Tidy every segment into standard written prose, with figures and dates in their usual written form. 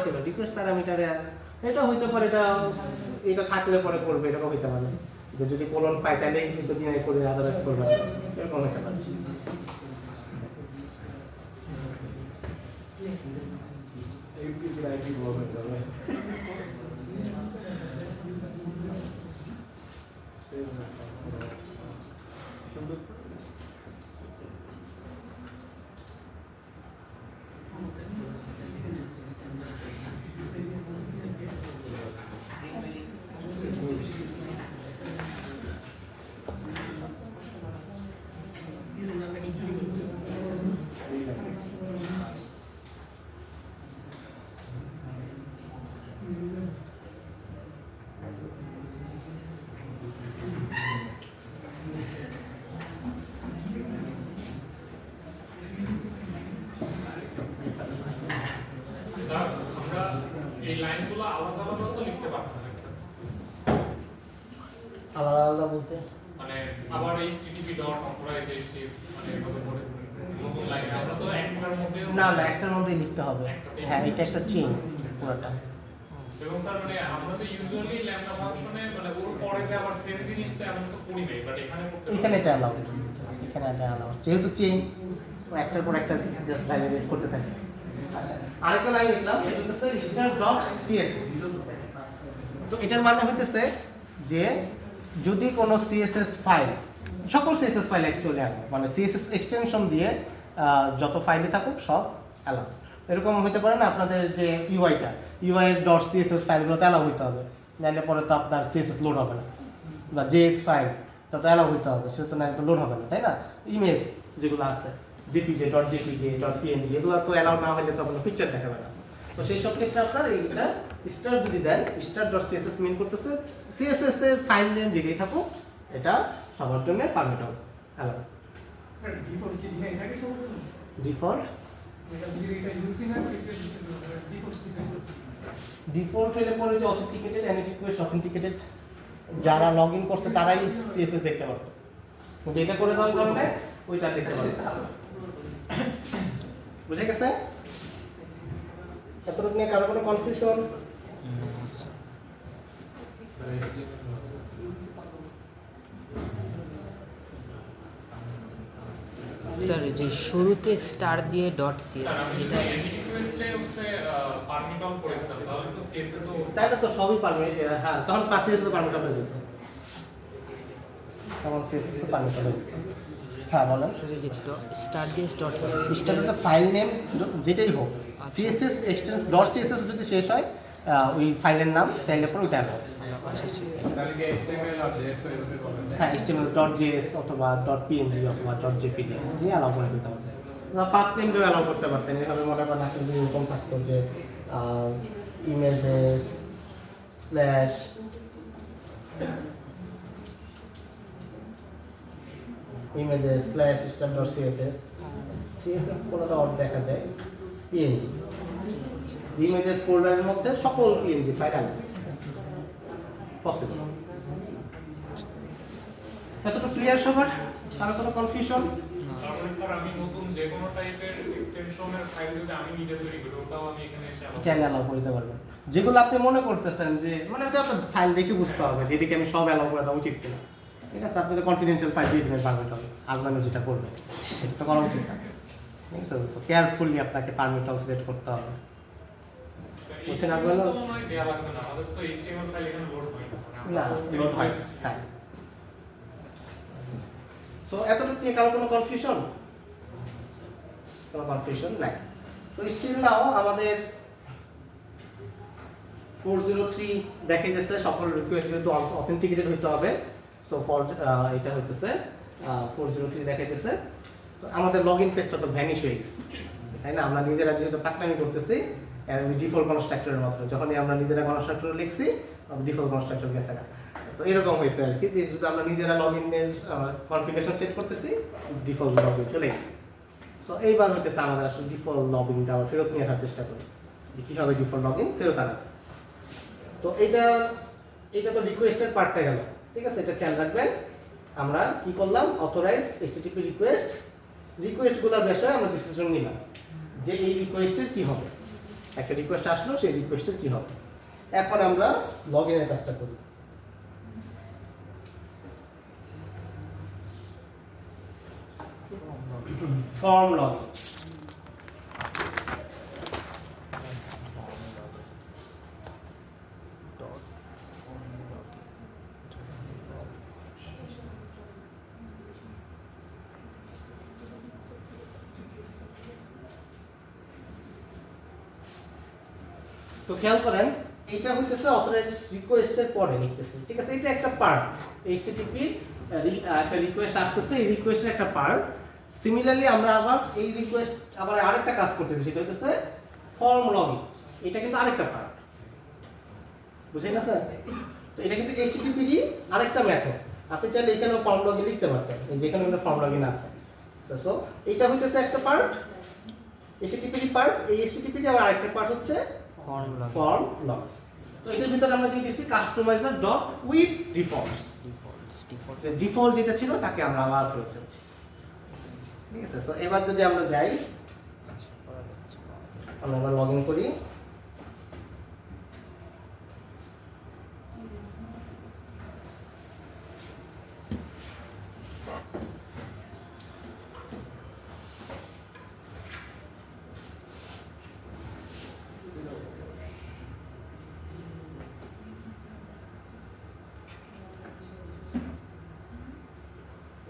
ছিল রিকোয়েস্ট প্যারামিটারে এটা হইতে পারে, এটা থাকলে পরে করবে, এরকম হইতে পারে যে যদি কোলন পায় তাহলে কিন্তু ডিনাই করে আদারওয়াইজ করবে না, এরকম হইতে পারে। আলাদা আলাদা বলতে মানে আবার http ডট অথরাইজ http মানে এভাবে করে নতুন লাইন আমরা তো একটার মধ্যে না না একটার মধ্যেই লিখতে হবে। হ্যাঁ এটা একটা চেইন পুরোটা। এবং স্যার মানে আমরা তো ইউজুয়ালি ল্যাম্বডা ফাংশনে মানে ওর পরে যে আবার সেম জিনিসটা আমরা তো করি নাই, বাট এখানে করতে এখানে এটা অ্যালাউ, এখানে এটা অ্যালাউ যেহেতু চেইন একটার পর একটা জাস্ট ভ্যালিডেট করতে থাকে। আচ্ছা আরেকটা লাইন লিখলাম, সেটা হচ্ছে স্টার ডট সিএসএস। তো এটার মানে হইতেছে যে যদি কোনো সিএসএস ফাইল, সকল সিএসএস ফাইল অ্যাকচুয়ালি আনো, মানে সিএসএস এক্সটেনশন দিয়ে যত ফাইলই থাকুক সব অ্যালাউ। এরকম হইতে পারে না আপনাদের যে ইউআইটা, ইউআই এর ডট সিএসএস ফাইলগুলোতে অ্যালাউ হইতে হবে, নাহলে পরে তো আপনার সিএসএস লোড হবে না, বা জেএস ফাইল তত অ্যালাউ হইতে হবে, সেটা তো নাহলে তো লোড হবে না, তাই না? ইমেজ যেগুলো আছে JPJ dot JPJ dot PNG এগুলো তো অ্যালাউ না হলে তো আপনার পিকচার দেখাবে না। তো সেই সব ক্ষেত্রে আপনার এইটা স্টার যদি দেন, স্টার ডট সিএসএস মিন করতেছে সিএসএস এর ফাইল নেম যেটাই থাকুক এটা সবার জন্য পারমিট হবে অ্যালাউ। স্যার ডিফল্ট কি দিনে থাকে সবার জন্য? ডিফল্ট এটা বুঝি এটা ইউজ না ডিফল্ট কি থাকে? ডিফল্ট হলে পরে যে অথেন্টিকেটেড এন্ড রিকোয়েস্ট অথেন্টিকেটেড যারা লগ ইন করছে তারাই সিএসএস দেখতে পারবে, কিন্তু এটা করে দেওয়ার কারণে ওইটা দেখতে পারবে। বুঝে গেছে? এতটুকু নিয়ে কারো কোনো কনফিউশন? স্যার যে শুরুতে স্টার দিয়ে ডট সিএস এটা রিকোয়েস্টে হচ্ছে পারমিট অন করে দিতে হবে, তাহলে তো কেসেসও তাহলে তো সবই পারবে। হ্যাঁ তখন সিএসএস তো পারমিট হবে যেত, তখন সিএসএস তো পারমিট হবে। হ্যাঁ বলেন। স্যার যে স্টার দিয়ে ডট স্টারটা ফাইল নেম যেটাই হোক, সিএসএস এক্সটেন্স ডট সিএসএস যদি শেষ হয় ওই ফাইলের নাম তাহলে পরে ওইটা হবে। তাহলে কি HTML আর JS এভাবে করবেন? হ্যাঁ HTML ডট জেএস অথবা ডট পিএনজি অথবা ডট জেপিজি দিয়ে অ্যালাউ করে দিতে হবে। পাথ নেম দিয়ে অ্যালাউ করতে পারতেন, এভাবে মনে করেন আসলে এরকম থাকতো যে images slash images slash star dot CSS, CSS ফোল্ডারটা অফ দেখা যায় পিএনজি, ইমেজেস ফোল্ডারের মধ্যে সকল পিএনজি ফাইল আছে পসিবল। এতটুকু ক্লিয়ার সবার? আর কোনো কনফিউশন? তারপরে স্যার আমি নতুন যে কোনো টাইপের এক্সটেনশনের ফাইল যদি আমি নিজে তৈরি করি ওটাও আমি এখানে এসে চ্যানেল অ্যালাউ করতে পারবেন, যেগুলো আপনি মনে করতেছেন যে মানে ওটা আপনার ফাইল দেখে বুঝতে হবে যে এদিকে আমি সব অ্যালাউ করে দেওয়া উচিত কিনা। ঠিক আছে, আপনি কনফিডেন্সিয়াল ফাইল দিয়ে দেবেন পারমিট হবে, আজমানো যেটা করবে সেটা তো করা উচিত না। ঠিক আছে, তো কেয়ারফুলি আপনাকে পারমিট সিলেক্ট করতে হবে। বুঝছেন আজমানো? তো মনে হয় দেয়া লাগবে না, আমাদের তো HTML ফাইল এখানে লোড হয় না, না লোড হয়, হ্যাঁ। তো এতটুকু নিয়ে কারো কোনো কনফিউশন? কোনো কনফিউশন নাই। তো স্টিল নাও আমাদের 403 দেখাই যাচ্ছে সকল রিকোয়েস্ট যেহেতু অথেন্টিকেটেড হইতে হবে, সো ফর এটা হইতেছে 403 দেখাইতেছে। তো আমাদের লগইন পেজটা তো ভ্যানিশ হয়ে গেছে, তাই না? আমরা নিজেরা যেহেতু পাকনামি করতেছি ডিফল্ট কনস্ট্রাক্টরের মতো, যখনই আমরা নিজেরা কনস্ট্রাক্টর লিখছি ডিফল্ট কনস্ট্রাক্টর গেছে না। তো এরকম হয়েছে আর কি, যে যদি আমরা নিজেরা লগইনের কনফিগারেশন সেট করতেছি ডিফল্ট লগইন চলে গেছে। সো এইবার হইতেছে আমাদের আসলে ডিফল্ট লগইনটা আবার ফেরত নিয়ে আসার চেষ্টা করি, কীভাবে ডিফল্ট লগইন ফেরত আনা যায়। তো এইটা তো রিকোয়েস্টের পার্টটা গেল, ঠিক আছে? এটা খেয়াল রাখবেন। আমরা কি করলাম, অথরাইজ এইচটিটিপি রিকোয়েস্টগুলোর বিষয়ে আমরা ডিসিশন নিলাম যে এই রিকোয়েস্টের কি হবে। একটা রিকোয়েস্ট আসলো, সেই রিকোয়েস্টের কি হবে। এখন আমরা লগ ইনের কাজটা করি। Form log in. তো খেয়াল করেন এটা হচ্ছে অথরাইজ রিকোয়েস্টের পরে লিখতেছে, ঠিক আছে, এটা একটা পার্ট। এইচটিটিপি একটা রিকোয়েস্ট আসতেছে, এই রিকোয়েস্টের একটা পার্ট। সিমিলারলি আমরা আবার এই রিকোয়েস্ট আবার আরেকটা কাজ করতেছি, সেটা হচ্ছে ফর্ম লগইন। এটা কিন্তু আরেকটা পার্ট, বুঝলেন না স্যার? তো এটা কিন্তু এইচটিটিপিরই আরেকটা মেথড। আপনি চাইলে এখানে ফর্ম লগইন লিখতে পারতেন, যেখানে একটা ফর্ম লগইন আছে। সো এটা হচ্ছে একটা পার্ট, এইচটিটিপির পার্ট। এই এইচটিটিপির আবার আরেকটা পার্ট হচ্ছে ফর্ম লগ। তো এটার ভিতরে আমরা দিয়ে দিচ্ছি customiser dot with defaults. Default যেটা ছিল তাকে আমরা আবার ফেরত যাচ্ছি, ঠিক আছে। তো এবার যদি আমরা যাই, আমরা এবার লগ ইন করি।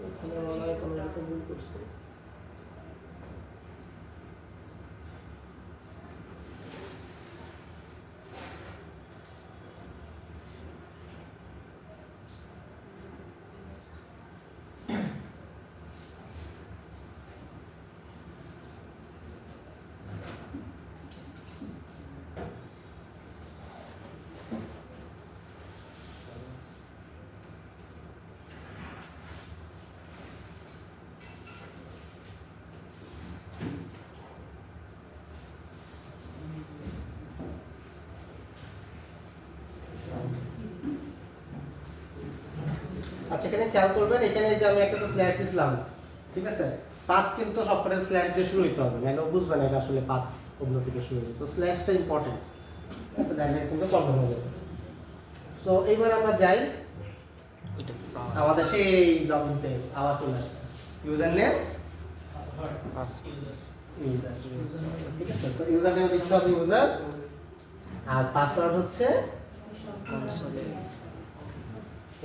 ওখানে মনে হয় কোনো একটা ভুল করছে। আচ্ছা, এখানে খেয়াল করবেন, এখানে যে আমি একটা স্ল্যাশ দিছিলাম, ঠিক আছে, পাথ কিন্তু সবকটা স্ল্যাশ দিয়ে শুরু হইতে হবে, নাহলে বুঝবেন এটা আসলে পাথ ওগুলো থেকে শুরু হচ্ছে। তো স্ল্যাশটা ইম্পর্টেন্ট, ঠিক আছে, নাহলে কিন্তু প্রবলেম হয়ে যাবে। সো এইবার আমরা যাই, আমাদের সেই লগইন পেজ আবার চলে আসছে। ইউজার নেম, ইউজার, ঠিক আছে। তো ইউজার নেম লিখতে হবে ইউজার, আর পাসওয়ার্ড হচ্ছে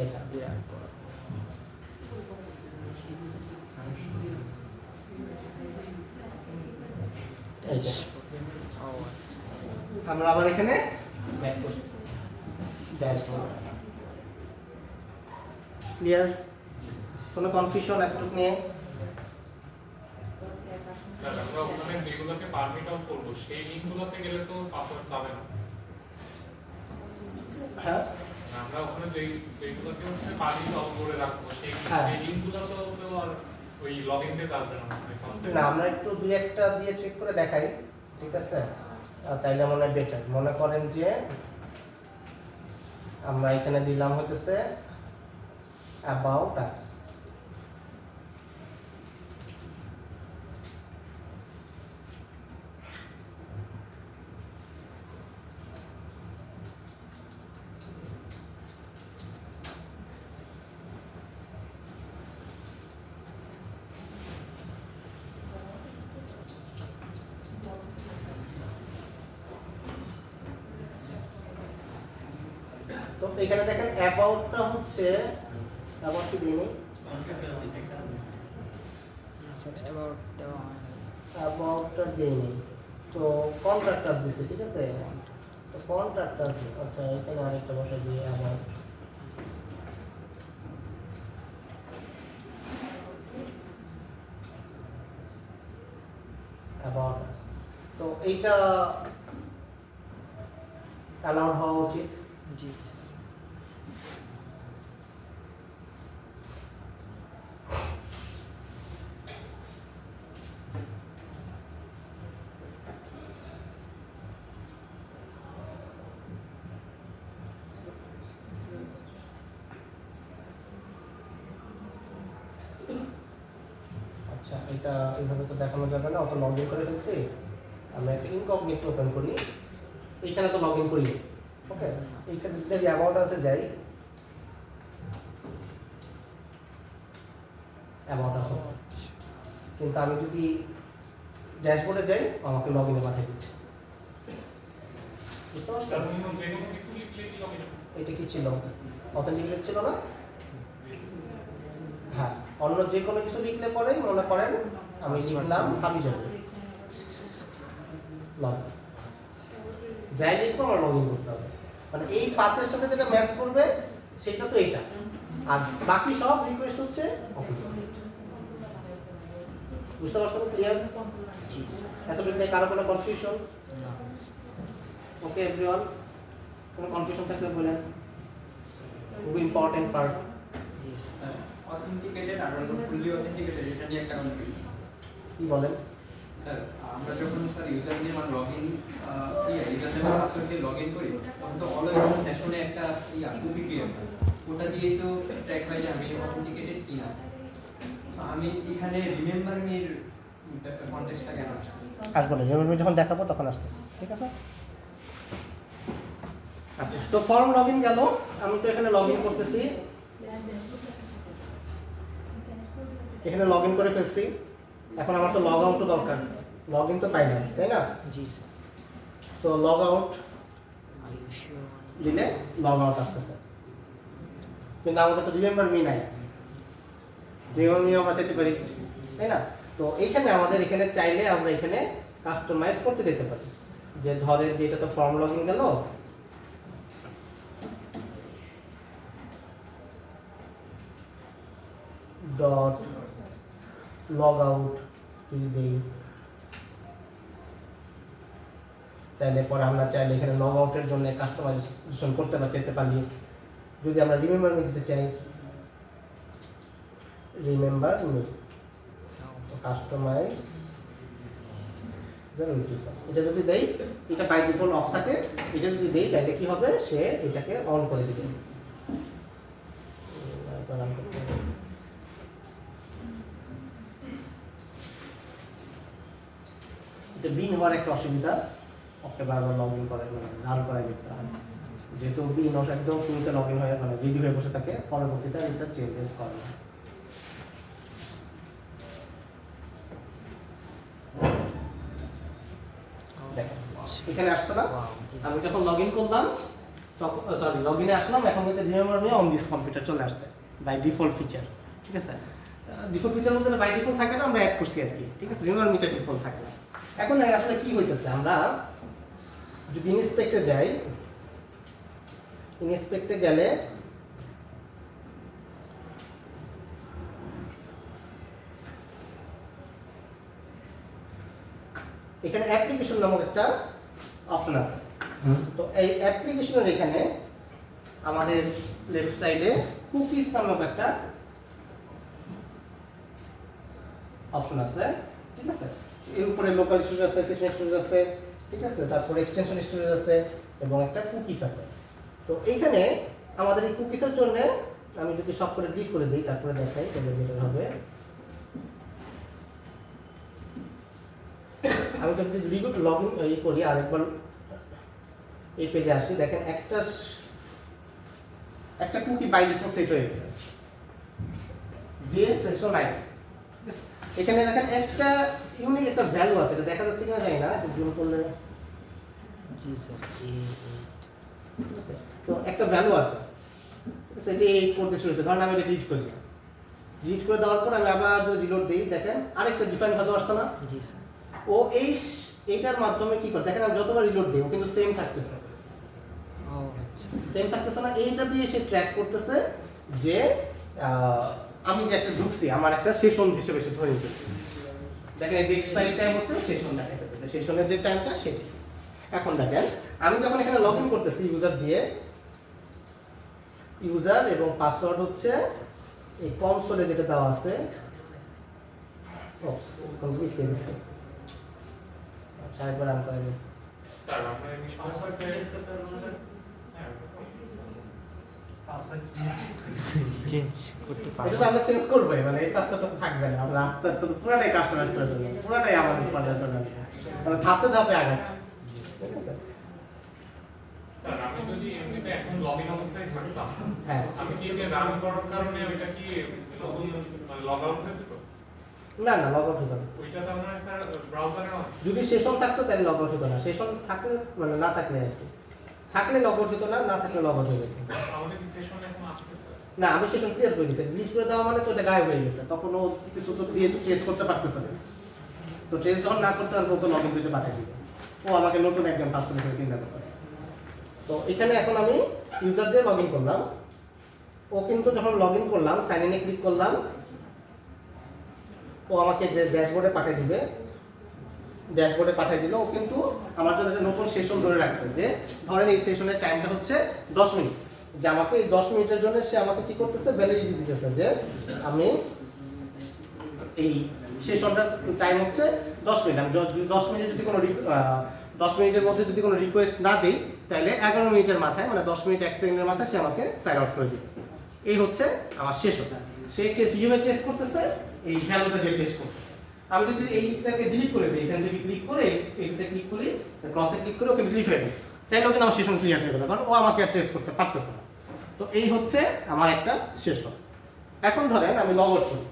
এটা। আমরা আবার এখানে ব্যাক করব, ড্যাশবোর্ড। ক্লিয়ার? কোনো কনফিউশন এতটুকু নিয়ে? স্যার আমরা ওখানে যেগুলোকে পারমিট অফ করব সেই লিংকগুলোতে গেলে তো পাসওয়ার্ড যাবে না। হ্যাঁ, আমরা ওখানে যেগুলোকে হচ্ছে পারমিট অফ করে রাখবো সেই হ্যাঁ। সেই লিংকগুলো তো আর ওই লগইন পেজ আসবে না। না, আমরা একটু দুই একটা দিয়ে চেক করে দেখাই, ঠিক আছে, তাইলে মনে হয় বেটার। মনে করেন যে আমরা এখানে দিলাম হচ্ছে অ্যাবাউট আস, তো এখানে দেখেন অ্যাবাউটটা হচ্ছে অ্যাবাউট কি দিইনি, অ্যাবাউটটা দিইনি, তো কন্ট্রাক্টর দিছে, ঠিক আছে। তো কন্ট্রাক্টর, আচ্ছা এখানে আরেকটা বসে দিয়ে অ্যাবাউট, অ্যাবাউট, তো এইটা অ্যালাউড হওয়া উচিত। জি। আচ্ছা, এটা এইভাবে তো দেখানো যাবে না, অত লগ ইন করে ফেলছি। আমরা একটা ইনকগনিটো ওপেন করি, এইখানে তো লগ ইন করি, ওকে, এইখানে যদি অ্যাবাউট আছে যাই, অ্যাবাউট আছে, কিন্তু আমি যদি ড্যাশবোর্ডে যাই আমাকে লগ ইনে পাঠিয়ে দিচ্ছে, বুঝতে পারছেন? স্যার অন্য যে কোনো কিছু লিখলে কি লগে না? এটা কি ছিল, অথেন্টিকেট ছিল না? হ্যাঁ, অন্য যে কোনো কিছু লিখলে পরে মনে করেন আমি লিখলাম হাবিজাবি, লগ যাই লিখবো আমার লগ ইন করতে হবে, মানে এই পাথের সাথে যেটা ম্যাচ করবে সেটা তো এইটা, আর বাকি সব রিকোয়েস্ট হচ্ছে অফিস। বুঝতে পারছো? ক্লিয়ার? জি স্যার। এতটুকু নিয়ে কারো কোনো কনফিউশন? না ওকে এভরিওয়ান, কোনো কনফিউশন থাকলে বলেন, খুব ইম্পর্টেন্ট পার্ট। জি স্যার। অথেন্টিকেটেড আর ফুললি অথেন্টিকেটেড এটা নিয়ে একটা কনফিউশন। কি বলেন? স্যার আমরা যখন স্যার ইউজার নেম আর লগইন ইউজার নেম আর পাসওয়ার্ড দিয়ে লগইন করি তখন তো অলওয়েজ সেশনে একটা কুকি ক্রিয়েট হয়, ওটা দিয়েই তো ট্র্যাক হয় যে আমি অথেন্টিকেটেড কিনা। সো আমি এখানে রিমেম্বার মির কনটেক্সটটা কেন আসছে? আসবো না, যেমন যখন দেখাবো তখন আসতেছে, ঠিক আছে? আচ্ছা, তো ফর্ম লগইন গেল, আমি তো এখানে লগইন করতেছি, এখানে লগইন করে ফেলছি, এখন আমার তো লগ আউটও দরকার, লগইন তো পাই না, তাই না? জি স্যার। তো log out are you sure? দিলে লগ আউট আসতেছে, কিন্তু আমাদের তো রিমেম্বার মি নাই, রিমেম্বার মি আমরা চাইতে পারি, তাই না? তো এইখানে আমাদের এখানে চাইলে আমরা এখানে কাস্টমাইজ করতে দিতে পারি, যে ধরে যেটা তো ফর্ম লগইন গেল, ডট লগ আউট যদি দিই, তাহলে পরে আমরা চাইলে এখানে লগ আউটের জন্য কাস্টমাইজেশন করতে চাইতে পারি। যদি আমরা রিমেম্বার মি দিতে চাই, রিমেম্বার মি কাস্টমাইজ, এটা যদি দেই, এটা বাই ডিফল্ট অফ থাকে, এটা যদি দেই তাহলে কি হবে, সে এটাকে অন করে দিবে। এটা বিন হওয়ার একটা অসুবিধা, ওকে বারবার লগ ইন করে মানে রান করাই দিতে হয়, যেহেতু বিন একদম শুরুতে লগ ইন হয়ে মানে রেডি হয়ে বসে থাকে, পরবর্তীতে এটা চেঞ্জেস করে না। দেখেন এখানে আসছে না, আমি যখন লগ ইন করলাম তখন সরি লগ ইনে আসলাম, এখন কিন্তু remember me on this computer চলে আসছে বাই ডিফল্ট ফিচার, ঠিক আছে? ডিফল্ট ফিচার মধ্যে বাই ডিফল্ট থাকে না, আমরা অ্যাড করছি আর কি, ঠিক আছে? রিমেম্বার মিটা ডিফল্ট থাকে না। এখন আসলে কি হইতেছে, আমরা যদি ইনস্পেক্টে যাই, ইনস্পেক্টে গেলে এখানে অ্যাপ্লিকেশন নামক একটা অপশন আছে, তো এই অ্যাপ্লিকেশনের এখানে আমাদের লেফট সাইডে কুকিজ নামক একটা অপশন আছে, ঠিক আছে? এর উপরে লোকাল স্টোরেজ আছে, সেশন স্টোরেজ আছে, ঠিক আছে? তারপরে এক্সটেনশন স্টোরেজ আছে এবং একটা কুকিজ আছে। তো এইখানে আমাদের এই কুকিজের জন্য আমি যদি সব করে ডিলিট করে দিই তারপরে দেখাই তাহলে বেটার হবে। আমি যদি লগ ইন করি আরেকবার এই পেজে আসি, দেখেন একটা কুকি বাই ডিফল্ট সেট হয়ে গেছে, যে সেকশন নাই, এখানে দেখেন একটা ইউনিক একটা ভ্যালু আছে, এটা দেখা যাচ্ছে কিনা জানি না, জুম করলে জি স্যার। তো একটা ভ্যালু আছে, ঠিক আছে? এটা 8 দিয়ে শুরু হচ্ছে, ধরেন আমি এটা ডিলিট করি, ডিলিট করে দেওয়ার পর আমি আবার যদি রিলোড দিই, দেখেন আরেকটা ডিফারেন্ট ভ্যালু আসছে না? জি স্যার। ও এইটার মাধ্যমে কি করে, দেখেন আমি যতবার রিলোড দিই ও কিন্তু সেম থাকতেছে, ও আচ্ছা। সেম থাকতেছে না? এইটা দিয়ে সে ট্র্যাক করতেছে যে আমি যে একটা ঢুকছি আমার একটা সেশন হিসেবে সে ধরে নিতেছে। দেখেন এই যে এক্সপায়ারি টাইম হচ্ছে সেশন দেখাইতেছে, সেশনের যে টাইমটা সেটা। এখন দেখেন আমি যখন এখানে লগ ইন করতেছি ইউজার দিয়ে, ইউজার এবং পাসওয়ার্ড হচ্ছে এই কনসোলে যেটা দেওয়া আছে, কমপ্লিট করে দিচ্ছি। আচ্ছা একবার রান করে নিই। স্যার আমরা এমনি পাসওয়ার্ড চেঞ্জ করতে পারবো না স্যার? হ্যাঁ চেঞ্জ করতে এটা পারবো তো আমরা চেঞ্জ করবোই, মানে এই কাজটা তো থাকবে না, আমরা আস্তে আস্তে তো পুরাটাই কাস্টমাইজ করে দেবো, পুরাটাই আমাদের পর্যায়ে চলে আসবে, মানে ধাপে ধাপে আগাচ্ছি, ঠিক আছে? স্যার আমি যদি এমনিতে এখন লগইন অবস্থায় থাকতাম, হ্যাঁ। আমি কি যে রান করার কারণে ওইটা কি নতুন মানে লগ আউট হয়েছে তো? না না, লগ আউট হতো না। ওইটা তো আমরা স্যার ব্রাউজারে না। যদি সেশন থাকতো তাহলে লগ আউট হতো না, সেশন থাকলে মানে না থাকলে আর কি, থাকলে লগ আউট হতো না, না থাকলে লগ আউট হয়ে যেত। আমাদের কি সেশন এখন আসছে স্যার? না, আমি সেশন ক্লিয়ার করে দিয়েছি, ডিলিট করে দেওয়া মানে তো এটা গায়েব হয়ে গেছে, তখন ও কিছু তো দিয়ে ট্রেস করতে পারতেছে না, তো ট্রেস যখন না করতে পারবো তো লগ ইন করতে পাঠিয়ে দিবে, ও আমাকে নতুন একজন পাসওয়ার্ড হিসেবে চিন্তা করতে। তো এখানে এখন আমি ইউজার দিয়ে লগ ইন করলাম, ও কিন্তু যখন লগ ইন করলাম সাইন ইনে ক্লিক করলাম, ও আমাকে যে ড্যাশবোর্ডে পাঠিয়ে দিবে, ড্যাশবোর্ডে পাঠিয়ে দিল, ও কিন্তু আমার জন্য একটা নতুন সেশন ধরে রাখছে, যে ধরেন এই সেশনের টাইমটা হচ্ছে 10 মিনিট, যে আমাকে এই 10 মিনিটের জন্য সে আমাকে কি করতেছে, ভ্যালিডিটি দিতেছে, যে আমি এই সেশনটার টাইম হচ্ছে 10 মিনিট, আমি 10 মিনিট যদি কোনো 10 মিনিটের মধ্যে যদি কোনো রিকোয়েস্ট না দিই, তাহলে 11 মিনিটের মাথায়, মানে 10 মিনিট 1 সেকেন্ডের মাথায় সে আমাকে সাইন আউট করে দিবে। এই হচ্ছে আমার সেশন। সে কিভাবে টেস্ট করতেছে, এই ভ্যালুটা দিয়ে টেস্ট করতে। আমি যদি এইটাকে ডিলিট করে দিই, এখানে যদি ক্লিক করে এইটাতে ক্লিক করি, ক্রসে ক্লিক করে ওকে ডিলিট হয়ে দিই, তাহলে ওকে আমার সেশন ক্লিয়ার হয়ে গেল, কারণ ও আমাকে আর টেস্ট করতে পারতেছে না। তো এই হচ্ছে আমার একটা সেশন। এখন ধরেন আমি লগ আউট করি,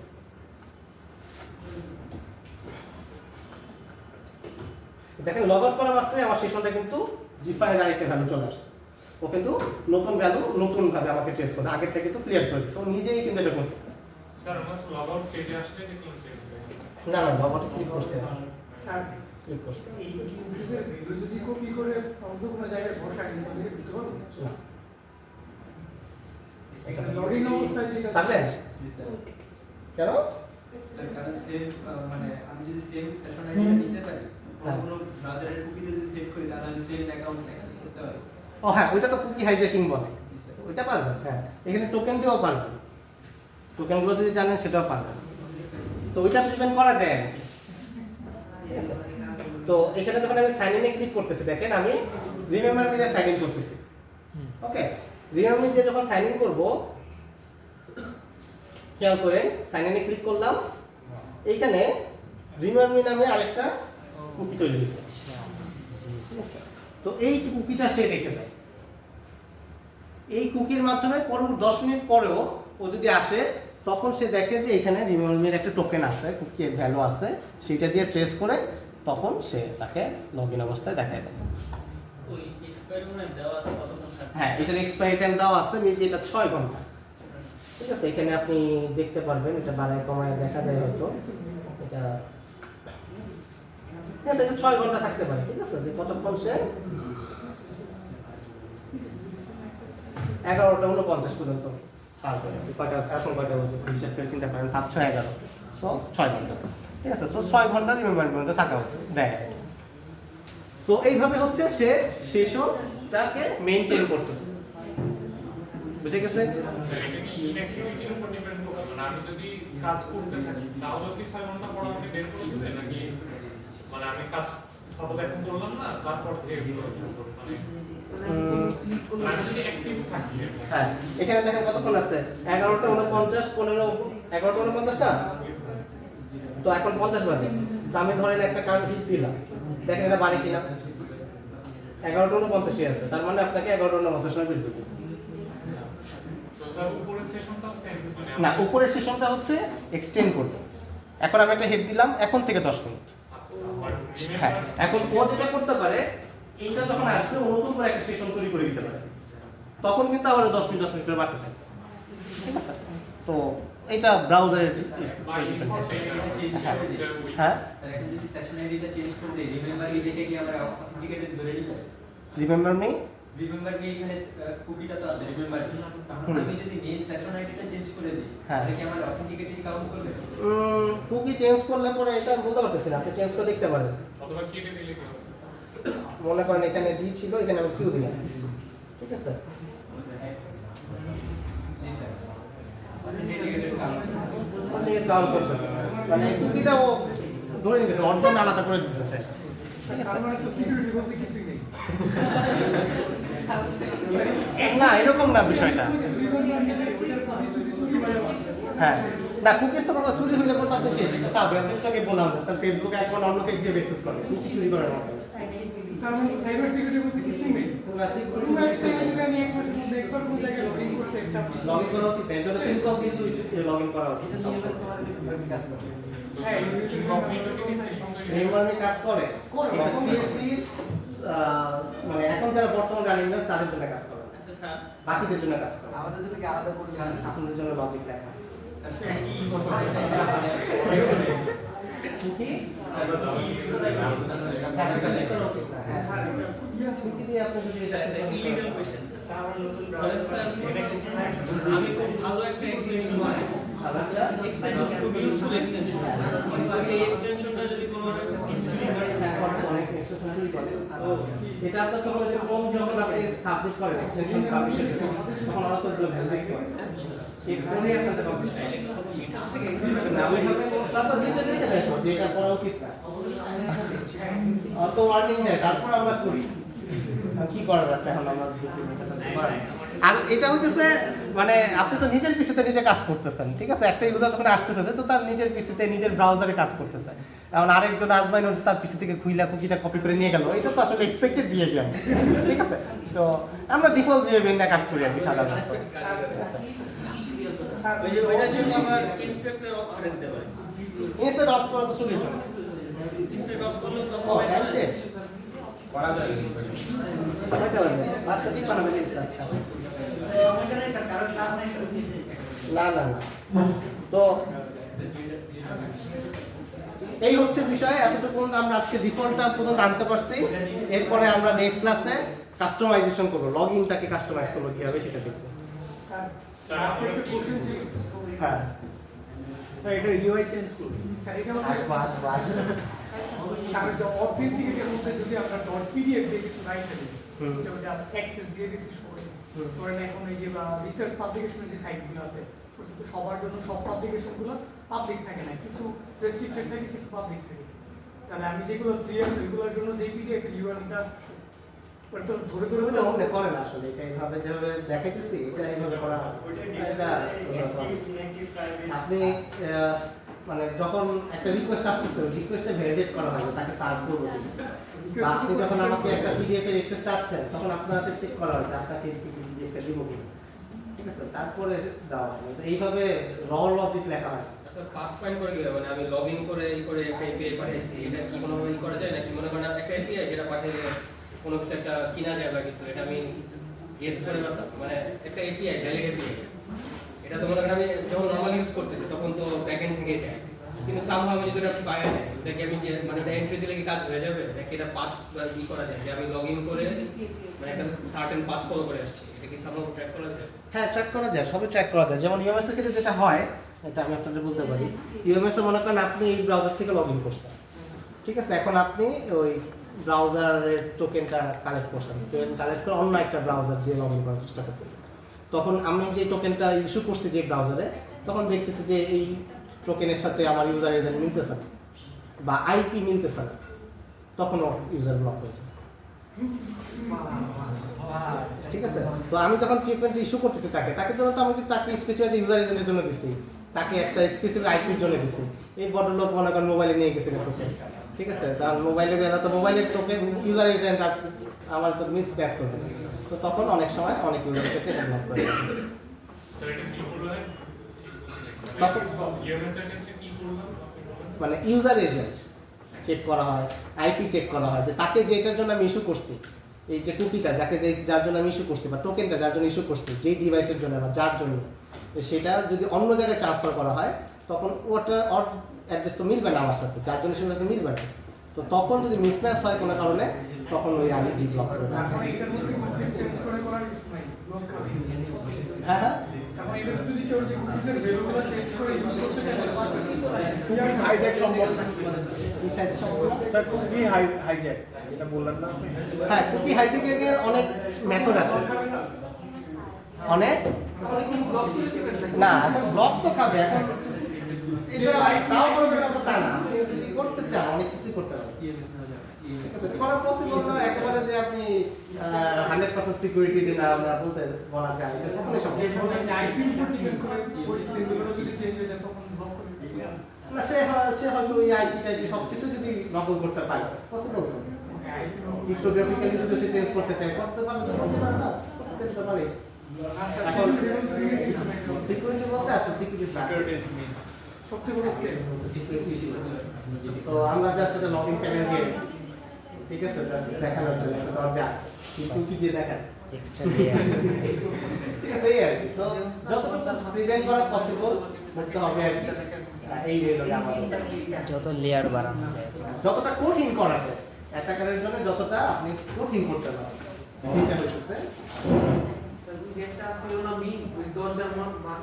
দেখেন লগ আউট করা মাত্রই আমার সেশনটা কিন্তু ডিফাইন আরেকটা ভ্যালু চলে আসছে, ও কিন্তু নতুন ভ্যালু নতুন ভাবে আমাকে টেস্ট করে, আগেরটা কিন্তু ক্লিয়ার করে দিচ্ছে, ও নিজেই কিন্তু এটা করতেছে। স্যার আমার লগ আউট পেজে আসলে দেখলাম চেঞ্জ হয়ে গেছে। না না, লগ আউটে ক্লিক করতে হবে, স্যার ক্লিক করতে হবে। এই কুকিজের ভ্যালু যদি কপি করে অন্য কোনো জায়গায় বসায় নিতে হবে দিতে পারবো না। লগইন অবস্থায় যেটা পারবেন? জি স্যার। কেন? স্যার কারণ সেম মানে আমি যদি সেম সেশন আইডিটা নিতে পারি, হ্যাঁ। কোনো ব্রাউজারের কুকিতে যদি সেভ করি তাহলে আমি সেম অ্যাকাউন্ট অ্যাক্সেস করতে পারি। ও হ্যাঁ, ওইটা তো কুকি হাইজ্যাকিং বলে, জি স্যার। ওইটা পারবেন। হ্যাঁ, এখানে টোকেন দিয়েও পারবেন, টোকেনগুলো যদি জানেন সেটাও পারবেন। তো ওইটা প্রিভেন্ট করা যায় না, ঠিক আছে? তো এখানে যখন আমি সাইন ইনে ক্লিক করতেছি, দেখেন আমি রিমেম্বার মি দিয়ে সাইন ইন করতেছি। ওকে, রিমেম্বার মি দিয়ে যখন সাইন ইন করব, খেয়াল করেন সাইন ইনে ক্লিক করলাম, এইখানে রিমেম্বার মি নামে আরেকটা কুকি তৈরি হয়েছে, ঠিক আছে? তো এই কুকিটা সে রেখে দেয়, এই কুকির মাধ্যমে পরবর্তী 10 মিনিট পরেও ও যদি আসে, তখন সে দেখে যে এখানে রিমেম্বার একটা টোকেন আছে, কুকি ভ্যালু আছে, সেটা দিয়ে ট্রেস করে তখন সে তাকে লগ ইন অবস্থায় দেখায় দেয়। ওই এক্সপেরিমেন্ট দেওয়া আছে কতক্ষণ থাকবে? হ্যাঁ, এটার এক্সপায়ারি টাইম দেওয়া আছে, মেবি এটা 6 ঘন্টা, ঠিক আছে? এখানে আপনি দেখতে পারবেন, এটা বাড়ায় কমায় দেখা যায় হয়তো, এটা ঠিক আছে, এটা 6 ঘন্টা থাকতে পারে, ঠিক আছে? যে কতক্ষণ সে 11:49 পর্যন্ত থাকবে, কয়টা এখন কয়টা বলতে হিসাব করে চিন্তা করেন, 7:11, সো 6 ঘন্টা, ঠিক আছে? সো 6 ঘন্টা রিমেম্বার পর্যন্ত থাকা হচ্ছে দেয়। তো এইভাবে হচ্ছে সে সেশনটাকে মেইনটেইন করতেছে, বুঝে গেছে? স্যার এটা কি ইনঅ্যাক্টিভিটির উপর ডিপেন্ড করে? মানে আমি যদি কাজ করতে থাকি তাহলে কি 6 ঘন্টা পর আমাকে বের করে দিবে, নাকি মানে আমি কাজ সাপোজ এখন করলাম না, তারপর থেকে শুরু করব, মানে আমি যদি অ্যাক্টিভ থাকি। হ্যাঁ, এখানে দেখেন কতক্ষণ আছে, 11:49, 11:49 না, তো এখন 50 বাজে, তো আমি ধরেন একটা কাজ হিট দিলাম, দেখেন এটা বাড়ি কিনা, 11:49 আছে, তার মানে আপনাকে 11:49 সময় বের করতে হবে। তো স্যার উপরের সেশনটাও সেম, মানে না, উপরের সেশনটা হচ্ছে এক্সটেন্ড করবে। এখন আমি একটা হিট দিলাম, এখন থেকে 10 মিনিট। হ্যাঁ, এখন ও যেটা করতে পারে, এইটা যখন আসবে ও নতুন করে একটা সেশন তৈরি করে দিতে পারে, তখন কিন্তু আবার 10 মিনিট করে বাড়তে থাকে, ঠিক আছে? তো এটা ব্রাউজারের হ্যাঁ, স্যার এখন যদি সেশন আইডিটা চেঞ্জ করে দেই, রিমেম্বার মি দেখে কি আমরা অথেন্টিকেটেড ধরে নিব? রিমেম্বার মি, রিমেম্বার মি এখানে কুকিটা তো আছে রিমেম্বার মি, আমি যদি মেইন সেশন আইডিটা চেঞ্জ করে দেই, হ্যাঁ। তাহলে কি আমার অথেন্টিকেটেড কাউন্ট করবে? কুকি চেঞ্জ করলে পরে এটা আমি বলতে পারতেছি না, আপনি চেঞ্জ করে দেখতে পারেন। অথবা কেটে দিলে কি হবে? মনে করেন এখানে ডি ছিল, এখানে আমি কিউ দিলাম, ঠিক আছে? জি স্যার। অথেন্টিকেটেড কাউন্ট মানে এর কাউন্ট করতেছে, মানে কুকিটা ও ধরে নিতেছে, অর্জন আলাদা করে দিতেছে স্যার, ঠিক আছে? তার মানে তো সিকিউরিটি বলতে কিছুই নেই না, এরকম না বিষয়টা। নিলে ওইটার cookies যদি চুরি হয়ে যায়, হ্যাঁ না কুকিজ তো বাবা চুরি হইলে পর তো আপনি শেষ এটা স্বাভাবিক আমি একটু আগে বললাম তার ফেসবুক অ্যাকাউন্ট অন্য কেউ গিয়ে অ্যাক্সেস করে কুকি চুরি করে না তার মানে সাইবার সিকিউরিটি বলতে কিছুই নেই। তোমরা কোনো একটা যদি আমি এক মাসের মধ্যে একবার কোনো জায়গায় লগ ইন করছি একটা লগ ইন করা উচিত এর জন্য কিন্তু কিন্তু লগ ইন করা উচিত হ্যাঁ নির্মাণে কাজ করে এটা সিএসসি মানে এখন যারা বর্তমান রানিং আছে তাদের জন্য কাজ করে আচ্ছা স্যার, বাকিদের জন্য কাজ করে আমাদের জন্য কি আলাদা করে আপনাদের জন্য লজিক লেখা কি কুকি দিয়ে আপনি যদি ইলিগাল কোশ্চেন স্যার। বলেন স্যার, আমি খুব ভালো একটা এক্সটেনশন বানাইছি। এক্সটেনশন খুব ইউজফুল এক্সটেনশন। কিন্তু এই এক্সটেনশনটা যদি কোনো কিছু অনেক এক্সট্রা চুরি করে এটা আপনার তখন যে কম যখন আপনি সাবমিট করেন এক্সটেনশন পাবলিশের জন্য তখন অনেক করে ভ্যালিডেট করে এই পরে আপনাদের পাবলিশ করে না ওই ভাবে তারপর নিজে নিজে দেখো যে এটা করা উচিত না অত ওয়ার্নিং দেয় তারপর আমরা করি কি করার আছে এখন আমরা আর এটা হইতেছে মানে আপনি তো নিজের পিসিতে নিজে কাজ করতেছেন ঠিক আছে একটা ইউজার যখন আসতেছে তো তার নিজের পিসিতে নিজের ব্রাউজারে কাজ করতেছে এখন আরেকজন আসবেন তার পিসি থেকে খুইলা কুকিটা কপি করে নিয়ে গেল এটা তো আসলে এক্সপেক্টেড বিহেভিয়ার ঠিক আছে তো আমরা ডিফল্ট বিহেভিয়ার নিয়ে কাজ করি আর কি সাধারণত ঠিক আছে ওই যে ওইটার জন্য আমার ইন্সপেক্টর অফ করে দিতে পারে। ইনস্টেড অফ করা তো সলিউশন ইন্সপেক্টর অফ করলে ও টাইম শেষ করা যায়। হয়ে যাবে বাসটা ঠিক বানাবেন আচ্ছা না না না তো এই হচ্ছে বিষয় এতটুকু পর্যন্ত আমরা আজকে ডিফল্টটা পর্যন্ত আনতে পারছি এরপরে আমরা নেক্সট ক্লাসে কাস্টমাইজেশন করব লগইনটাকে কাস্টমাইজ করব কিভাবে সেটা দেখব স্যার আজকে একটা কোশ্চেন ছিল হ্যাঁ স্যার এটা ইউআই চেঞ্জ করুন স্যার এটা হচ্ছে স্যার যে অথেন্টিকেটের মধ্যে যদি আমরা ডট পিডিএফ দিয়ে কিছু রাইট করি যেটা অ্যাক্সেস দিয়ে দিছি সবাই ধরেন এখন এই যে রিসার্চ পাবলিকেশনের যে সাইটগুলো আছে ওটা তো সবার জন্য সব পাবলিকেশনগুলো পাবলিক থাকে না কিছু রেস্ট্রিক্টেড থাকে কিছু পাবলিক থাকে তাহলে আমি যেগুলো ফ্রি আছে ওইগুলোর জন্য যে পিডিএফ ইউআরএলটা আসছে ওটা তো ধরে ধরে ওটা মনে করে না আসলে এটা এইভাবে যেভাবে দেখাইতেছি এটা এইভাবে করা এটা আপনি মানে যখন একটা রিকোয়েস্ট আসতেছে রিকোয়েস্টটা ভ্যালিডেট করা হয় তাকে সার্ভ করবো বা আপনি যখন আমাকে একটা পিডিএফ এর অ্যাক্সেস চাচ্ছেন তখন আপনাকে চেক করা হয় যে আপনাকে এই পিডিএফটা দিব কিনা ঠিক আছে তারপরে দেওয়া হয় তো এইভাবে র লজিক লেখা হয় আচ্ছা পাস পয়েন্ট করে গেলে মানে আমি লগইন করে একটা এপিআই পাঠাইছি এটা কি কোনোভাবে করা যায় নাকি মনে করেন একটা এপিআই যেটা পাঠিয়ে কোনো কিছু একটা কিনা যায় বা কিছু এটা আমি গেস করে মানে একটা এপিআই ভ্যালিড এপিআই এটা তো মনে করেন আমি যখন নর্মাল ইউজ করতেছি তখন তো ব্যাকএন্ড থেকে যায় কিন্তু সামহাও আমি যদি এটা পাওয়া যায় এটাকে আমি যে মানে এটা এন্ট্রি দিলে কি কাজ হয়ে যাবে নাকি এটা পাথ বা কি করা যায় যে আমি লগইন করে মানে একটা সার্টেন পাথ ফলো করে আসছি এটা কি সামহাও ট্র্যাক করা যায় হ্যাঁ ট্র্যাক করা যায় সবই ট্র্যাক করা যায় যেমন ইউএমএস এর ক্ষেত্রে যেটা হয় এটা আমি আপনাদের বলতে পারি ইউএমএস এ মনে করেন আপনি এই ব্রাউজার থেকে লগ ইন করছেন ঠিক আছে এখন আপনি ওই ব্রাউজারের টোকেনটা কালেক্ট করছেন কালেক্ট করে অন্য একটা ব্রাউজার দিয়ে লগ ইন করার চেষ্টা করতেছেন তখন আমি যে টোকেনটা ইস্যু করছি যে ব্রাউজারে তখন দেখতেছি যে এই টোকেনের সাথে আমার ইউজার এজেন্ট মিলতেছে না বা আইপি মিলতেছে না তখন ইউজার ব্লক হয়েছে ঠিক আছে তো আমি যখন ট্রিটমেন্ট ইস্যু করতেছি তাকে জন্য তো আমি তাকে স্পেসিফিক ইউজার এজেন্টের জন্য দিছি তাকে একটা স্পেসিফিক আইপির জন্য দিছি এই ভদ্রলোক মনে করেন মোবাইলে নিয়ে গেছে টোকেন ঠিক আছে তার মোবাইলে গেলে তো মোবাইলের টোকেন ইউজার এজেন্ট আমার তো মিস প্যাচ করবে তো তখন অনেক সময় অনেক ইউজারকে ব্লক করে স্যার এটা কি করলে তখন ইউএমএস এর ক্ষেত্রে কি করলাম মানে ইউজার এজেন্ট চেক করা হয় আইপি চেক করা হয় যে তাকে যেটার জন্য আমি ইস্যু করছি এই যে কুকিটা যার জন্য আমি ইস্যু করছি বা টোকেনটা যার জন্য ইস্যু করছি যেই ডিভাইসের জন্য বা যার জন্য সেটা যদি অন্য জায়গায় ট্রান্সফার করা হয় তখন ওটা অ্যাড্রেস তো মিলবে না আমার সাথে যার জন্য সেটা তো মিলবে না তো তখন যদি মিসম্যাচ হয় কোনো কারণে তখন ওই আইডি ব্লক করে দেওয়া হয়। এটার মধ্যে কুকিজ চেঞ্জ করে করার কিছু নাই ব্লক খাবে হ্যাঁ হ্যাঁ এখন এটা যদি কেউ যে কুকিজের ভ্যালুগুলো চেঞ্জ করে ইউজ করতে চায় কুকি হাইজ্যাক সম্ভব এই সাইডে সম্ভব না? স্যার কুকি হাইজ্যাক এটা বললেন না আপনি হ্যাঁ কুকি হাইজ্যাকিংয়ের অনেক মেথড আছে অনেক না এখন ব্লক তো খাবে এখন এটা তাও কোনো ব্যাপার তা না আপনি যদি করতে চান অনেক কিছুই করতে পারবেন করা পসিবল না একেবারে যে আপনি 100% সিকিউরিটি দিন আমরা বলতে বলা যায় এটা কখনোই সম্ভব না। আইপি উপর ডিপেন্ড করে ওই সেগুলো যদি চেঞ্জ হয়ে যায় তখন ব্লক করে দিচ্ছি না সে হয়তো ওই আইপি টাইপি সবকিছু যদি নকল করতে পারে পসিবল না। ক্রিপ্টোগ্রাফিক্যালি যদি সে চেঞ্জ করতে চায় করতে পারবে তো করতে পারে না করতে পারে। এখন সিকিউরিটি বলতে আসলে সিকিউরিটি সবচেয়ে বড় স্কেল তো আমরা জাস্ট একটা লগইন প্যানেল দিয়েছি, ঠিক আছে, দেখানোর জন্য একটা দরজা আছে কিন্তু কি দিয়ে দেখান এক্সট্রা লেয়ার ঠিক আছে। এই আর কি তো যতটুকু ডিজাইন করা পসিবল করতে হবে আর কি। এই হলো আমাদের যত লেয়ার বাড়ানো যায় যতটা কঠিন করা যায় অ্যাটাকারের জন্য যতটা আপনি কঠিন করতে পারেন এটা হচ্ছে যেটা ছিল না মি ওই দরজার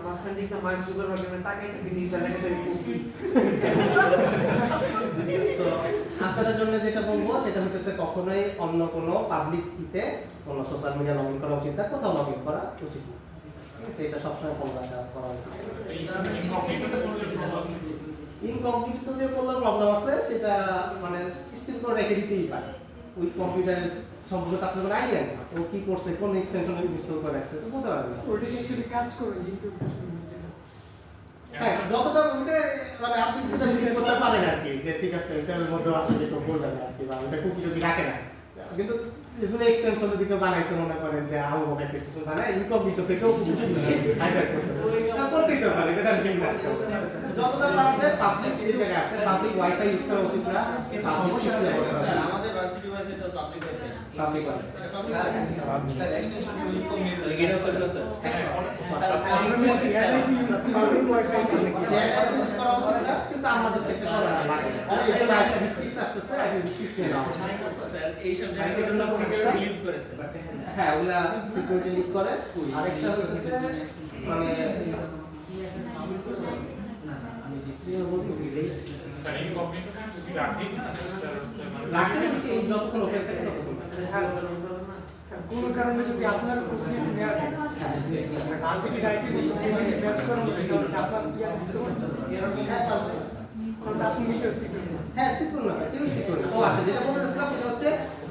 মাঝখান দিকে মাইক সুগার বাগনে তাকাই থেকে নিচে লেখা থাকে কুকি। তো আপনাদের জন্য যেটা বলবো সেটা হচ্ছে কখনোই অন্য কোনো পাবলিক ইতে কোনো সোশ্যাল মিডিয়া লগ ইন করা উচিত না, কোথাও লগ ইন করা উচিত না, ঠিক আছে। এটা সবসময় করা উচিত। ইনকগনিটোতে করলে প্রবলেম ইনকগনিটো দিয়ে করলে প্রবলেম আছে, সেটা মানে স্টিল করে রেখে দিতেই পারে। ওই কম্পিউটারের সম্পর্কে আপনার কোনো আইডিয়া নেই ও কি করছে, কোন এক্সটেনশন ইনস্টল করে রাখছে, তো বলতে পারবেন না। ওইটা অ্যাকচুয়ালি কাজ করে কিন্তু হ্যাঁ, যতটা ওটা মানে আপনি কিছুটা ডিসাইড করতে পারেন আর কি যে ঠিক আছে এটার মধ্যে আসলে কেউ করবে না আর কি, বা ওটা কুকি যদি রাখে না, কিন্তু এগুলো এক্সটেনশন দিকে বানাইছে মনে করেন যে আরো বড় এক্সটেনশন বানায় ইনকগনিটো থেকেও হাইডার করতেই তো পারে, এটা ঠিক না। যতটা পারা যায় পাবলিক যে জায়গা আছে পাবলিক ওয়াইফাই ইউজ করা উচিত না, পাবলিক কিছু স্যার আমাদের ভার্সিটি ওয়াইফাই তো public wifi public sir extension তো ইনকগনিটো এটা হচ্ছে না স্যার শেয়ার ইউজ করা উচিত না, কিন্তু আমাদের ক্ষেত্রে করা লাগে। এটা আইপি 6 আসছে, আইপি 6 নিয়ে নাও। স্যার এই সব জায়গায় জন্য সিকিউরিটি লিড করেছে হ্যাঁ, ওগুলা সিকিউরিটি লিক করে। আরেকটা হচ্ছে মানে স্যার ইনকগনিটোতে কি রাখি না স্যার হচ্ছে মানে রাখলে বেশি যতক্ষণ ওপেন থাকে ততক্ষণ। স্যার কোনো কারণে যদি আপনার কুকিজ নেওয়া যায় ভার্সিটির আইপি সেখানে ম্যাচ করা হবে তাহলে আপনার ইয়ার সিস্টেম কারণ আপনি নিজে সিকিউর হ্যাঁ, সিকিউর না, কেউ সিকিউর না। ও আচ্ছা, যেটা বলতে চাচ্ছিলাম সেটা হচ্ছে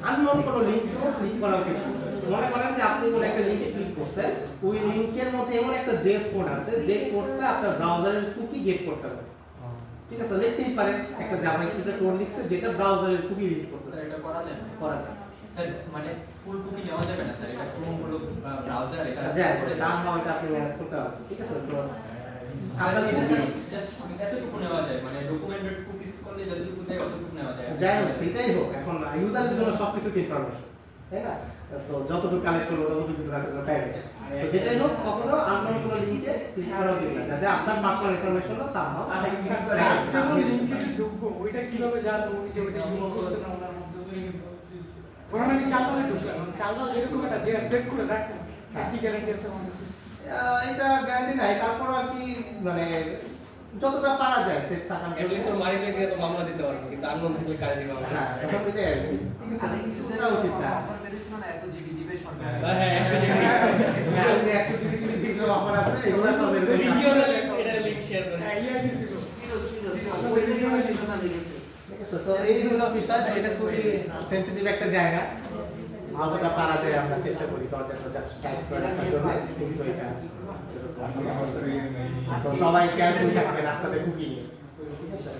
আননোন কোনো লিঙ্ক ক্লিক করা উচিত না। মনে করেন যে আপনি কোনো একটা লিঙ্কে ক্লিক করছেন, ওই লিঙ্কের মধ্যে এমন একটা জেস কোড আছে যে কোডটা আপনার ব্রাউজারের কুকি গেট করতে হবে, ঠিক আছে। লিখতেই পারেন একটা জাভাস্ক্রিপ্টের কোড লিখছে যেটা ব্রাউজারের কুকি গেট করতে স্যার এটা করা যায় না করা যায়। স্যার মানে ফুল কুকি নেওয়া যাবে না স্যার, এটা ক্রোম হলো ব্রাউজার, এটা যায় তাহলে এটা আপনি ম্যানেজ করতে হবে, ঠিক আছে। তো আপনার আপনার এটা জাস্ট এতটুকু নেওয়া যায়, মানে ডকুমেন্টেড কুকিজ করলে যতটুকু দেয় অতটুকু নেওয়া যায়। যাই হোক সেটাই হোক, এখন ইউজারের জন্য সবকিছু ইনফরমেশন, তাই না? তো যতটুকু কালেক্ট করবো ততটুকু তাদের তাই তো যেটাই হোক কখনো আননোন কোনো লিঙ্কে ক্লিক করা উচিত না, যাতে আপনার পার্সোনাল ইনফরমেশনও সামহাও লিঙ্কে যে ঢুকবো ওইটা কিভাবে জানবো যে ওইটা ইউজ করছে না ওনার মধ্যে ধরুন আমি চালদালে ঢুকলাম চালদাল যেরকম একটা যে সেট করে রাখছেন কি গ্যারান্টি আছে আমার কাছে এটা গ্যারান্টি নাই, তারপর আর কি মানে যতটা পারা যায় সেট থাকার জন্য। এটলিস্ট ওর মারিতে গিয়ে তো মামলা দিতে পারবো কিন্তু আননোন থাকলে কারে দিবে আমরা হ্যাঁ, এখন এটাই আর কি, ঠিক আছে, ওটা উচিত না। অফার দিয়েছিল না এত জিবি দিবে সরকার। হ্যাঁ 100 জিবি হ্যাঁ, যে অ্যাক্টিভিটি যেগুলো অফার আছে এগুলো সব এরকম রিজিওনাল এটা লিংক শেয়ার করে হ্যাঁ ইয়া দিছিল ওইটাই আমার নিশানা লেগেছে। ঠিক আছে। সো এই হলো বিষয়, এটা খুবই সেনসিটিভ একটা জায়গা, যতটা পারা যায় আমরা চেষ্টা করি দরজা টাইপ করে রাখার জন্য, কিন্তু এটা তো সবাই কেয়ারফুল থাকবেন আপনাদের কুকিং, ঠিক আছে।